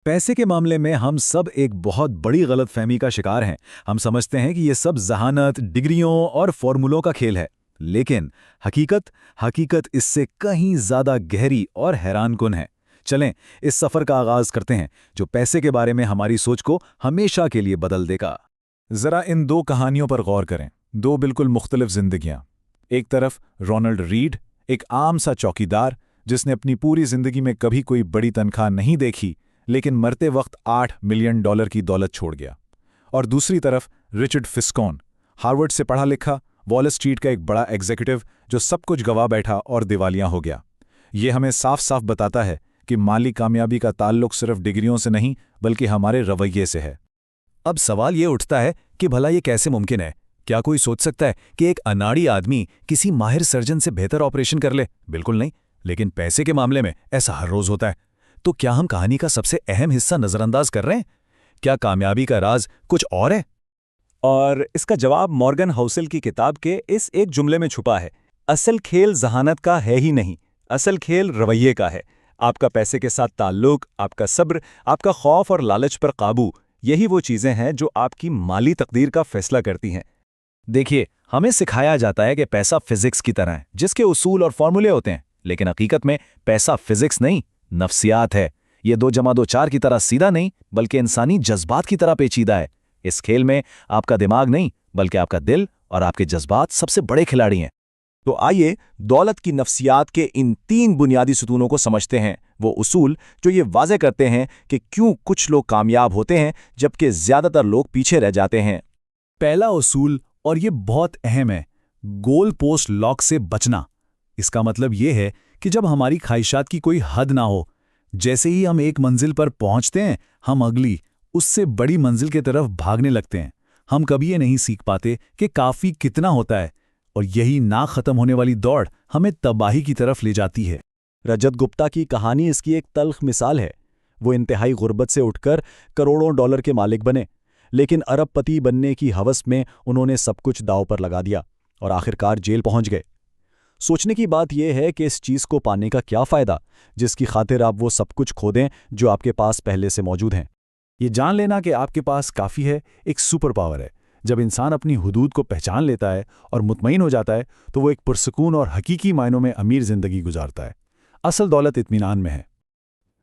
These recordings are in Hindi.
पैसे के मामले में हम सब एक बहुत बड़ी गलतफहमी का शिकार हैं। हम समझते हैं कि ये सब ज़हानत, डिग्रियों और फॉर्मूलों का खेल है। लेकिन हकीकत इससे कहीं ज़्यादा गहरी और हैरानकुन है। चलें, इस सफ़र का आगाज़ करते हैं, जो पैसे के बारे में हमारी सोच को हमेशा के लिए बदल देगा। ज़रा इन दो कहानियों पर गौर करें। दो बिल्कुल मुख्तलिफ जिंदगियां। एक तरफ रोनाल्ड रीड, एक आम सा चौकीदार जिसने अपनी पूरी जिंदगी में कभी कोई बड़ी तनख्वाह नहीं देखी, लेकिन मरते वक्त $8 मिलियन की दौलत छोड़ गया। और दूसरी तरफ रिचर्ड फिस्कोन, हार्वर्ड से पढ़ा लिखा, वॉल स्ट्रीट का एक बड़ा एग्जीक्यूटिव जो सब कुछ गंवा बैठा और दिवालिया हो गया। ये हमें साफ साफ बताता है कि माली कामयाबी का ताल्लुक सिर्फ डिग्रियों से नहीं, बल्कि हमारे रवैये से है। अब सवाल ये उठता है कि भला ये कैसे मुमकिन है? क्या कोई सोच सकता है कि एक अनाड़ी आदमी किसी माहिर सर्जन से बेहतर ऑपरेशन कर ले? बिल्कुल नहीं। लेकिन पैसे के मामले में ऐसा हर रोज होता है। तो क्या हम कहानी का सबसे अहम हिस्सा नजरअंदाज कर रहे हैं? क्या कामयाबी का राज कुछ और है? और इसका जवाब मॉर्गन हाउसेल की किताब के इस एक जुमले में छुपा है। असल खेल जहानत का है ही नहीं, असल खेल रवैये का है। आपका पैसे के साथ ताल्लुक, आपका सब्र, आपका खौफ और लालच पर काबू, यही वो चीजें हैं जो आपकी माली तकदीर का फैसला करती हैं। देखिए, हमें सिखाया जाता है कि पैसा फिजिक्स की तरह है, जिसके उसूल और फॉर्मूले होते हैं। लेकिन हकीकत में पैसा फिजिक्स नहीं, नफ्सियात है। ये 2 जमा 2 4 की तरह सीधा नहीं, बल्कि इंसानी जज्बात की तरह पेचीदा है। इस खेल में आपका दिमाग नहीं, बल्कि आपका दिल और आपके जज्बात सबसे बड़े खिलाड़ी हैं। तो आइए दौलत की नफ्सियात के इन 3 बुनियादी सुतूनों को समझते हैं, वो उसूल जो ये वाज़े करते हैं कि क्यों कुछ लोग कामयाब होते हैं जबकि ज़्यादातर लोग पीछे रह जाते हैं। पहला उसूल, और ये बहुत अहम है, गोल पोस्ट लॉक से बचना। इसका मतलब ये है कि जब हमारी ख्वाहिशात की कोई हद ना हो, जैसे ही हम एक मंजिल पर पहुंचते हैं, हम अगली, उससे बड़ी मंजिल की तरफ भागने लगते हैं। हम कभी ये नहीं सीख पाते कि काफ़ी कितना होता है, और यही ना ख़त्म होने वाली दौड़ हमें तबाही की तरफ ले जाती है। रजत गुप्ता की कहानी इसकी एक तल्ख मिसाल है। वो इंतहाई गुर्बत से उठकर करोड़ों डॉलर के मालिक बने, लेकिन अरबपति बनने की हवस में उन्होंने सब कुछ दांव पर लगा दिया और आखिरकार जेल पहुंच गए। सोचने की बात यह है कि इस चीज़ को पाने का क्या फ़ायदा, जिसकी खातिर आप वो सब कुछ खो दें जो आपके पास पहले से मौजूद हैं। ये जान लेना कि आपके पास काफ़ी है, एक सुपर पावर है। जब इंसान अपनी हुदूद को पहचान लेता है और मुतमईन हो जाता है, तो वो एक पुरसकून और हकीकी मायनों में अमीर ज़िंदगी गुजारता है। असल दौलत इत्मीनान में है।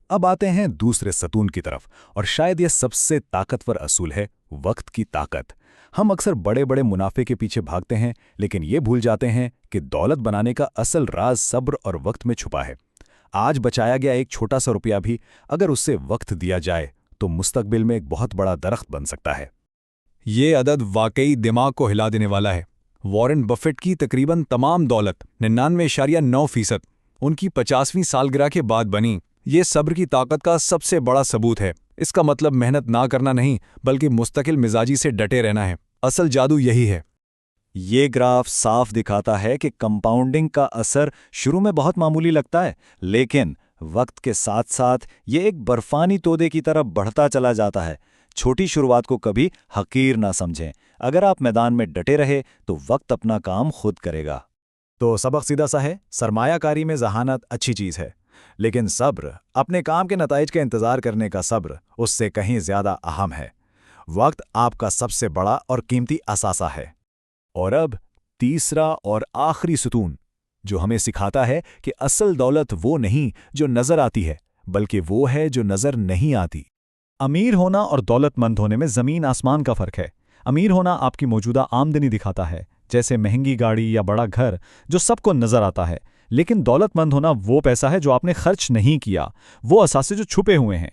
अब आते हैं दूसरे सतून की तरफ, और शायद यह सबसे ताकतवर असूल है, वक्त की ताकत। हम अक्सर बड़े बड़े मुनाफे के पीछे भागते हैं, लेकिन ये भूल जाते हैं कि दौलत बनाने का असल राज सब्र और वक्त में छुपा है। आज बचाया गया एक छोटा सा रुपया भी अगर उससे वक्त दिया जाए, तो मुस्तकबिल में एक बहुत बड़ा दरख्त बन सकता है। ये अदद वाकई दिमाग को हिला देने वाला है। वॉरेन बफेट की तकरीबन तमाम दौलत 99.9%, उनकी 50वीं सालगिरह के बाद बनी। ये सब्र की ताकत का सबसे बड़ा सबूत है। इसका मतलब मेहनत ना करना नहीं, बल्कि मुस्तकिल मिजाजी से डटे रहना है। असल जादू यही है। ये ग्राफ साफ दिखाता है कि कंपाउंडिंग का असर शुरू में बहुत मामूली लगता है, लेकिन वक्त के साथ साथ ये एक बर्फानी तोदे की तरफ बढ़ता चला जाता है। छोटी शुरुआत को कभी हकीर ना समझें। अगर आप मैदान में डटे रहे तो वक्त अपना काम खुद करेगा। तो सबक सीधा सा है, सरमायाकारी में जहानत अच्छी चीज़ है, लेकिन सब्र, अपने काम के नताइज का इंतज़ार करने का सब्र, उससे कहीं ज़्यादा अहम है। वक्त आपका सबसे बड़ा और कीमती असासा है। और अब तीसरा और आखिरी सुतून, जो हमें सिखाता है कि असल दौलत वो नहीं जो नज़र आती है, बल्कि वो है जो नज़र नहीं आती। अमीर होना और दौलतमंद होने में ज़मीन आसमान का फ़र्क है। अमीर होना आपकी मौजूदा आमदनी दिखाता है, जैसे महंगी गाड़ी या बड़ा घर जो सबको नज़र आता है। लेकिन दौलतमंद होना वो पैसा है जो आपने खर्च नहीं किया, वो असासे जो छुपे हुए हैं।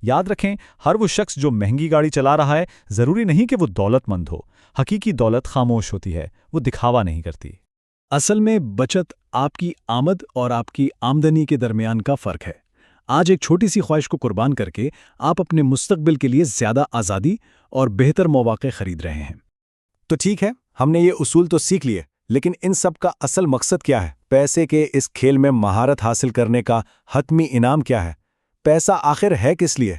याद रखें, हर वो शख्स जो महंगी गाड़ी चला रहा है, ज़रूरी नहीं कि वो दौलतमंद हो। हकीकी दौलत खामोश होती है, वो दिखावा नहीं करती। असल में बचत आपकी आमद और आपकी आमदनी के दरमियान का फ़र्क है। आज एक छोटी सी ख्वाहिश को कुर्बान करके आप अपने मुस्तकबिल के लिए ज़्यादा आज़ादी और बेहतर मौक़े खरीद रहे हैं। तो ठीक है, हमने ये उसूल तो सीख लिए, लेकिन इन सब का असल मकसद क्या है? पैसे के इस खेल में महारत हासिल करने का हतमी इनाम क्या है? पैसा आखिर है किस लिए?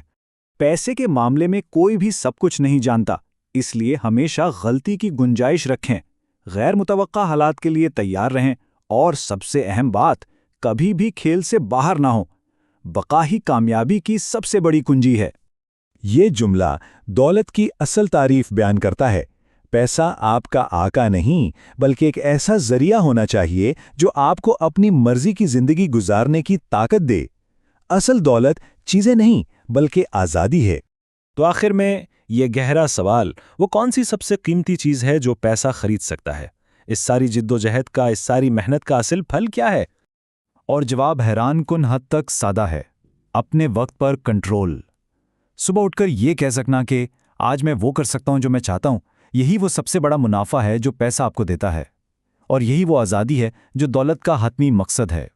पैसे के मामले में कोई भी सब कुछ नहीं जानता, इसलिए हमेशा गलती की गुंजाइश रखें, गैर मुतवक्का हालात के लिए तैयार रहें, और सबसे अहम बात, कभी भी खेल से बाहर ना हो। बका ही कामयाबी की सबसे बड़ी कुंजी है। ये जुमला दौलत की असल तारीफ बयान करता है। पैसा आपका आका नहीं, बल्कि एक ऐसा जरिया होना चाहिए जो आपको अपनी मर्जी की जिंदगी गुजारने की ताकत दे। असल दौलत चीजें नहीं, बल्कि आज़ादी है। तो आखिर में ये गहरा सवाल, वो कौन सी सबसे कीमती चीज़ है जो पैसा खरीद सकता है? इस सारी जिद्दोजहद का, इस सारी मेहनत का असल फल क्या है? और जवाब हैरान कुन हद तक सादा है। अपने वक्त पर कंट्रोल। सुबह उठकर ये कह सकना कि आज मैं वो कर सकता हूं जो मैं चाहता हूं, यही वो सबसे बड़ा मुनाफा है जो पैसा आपको देता है। और यही वो आज़ादी है जो दौलत का हतमी मकसद है।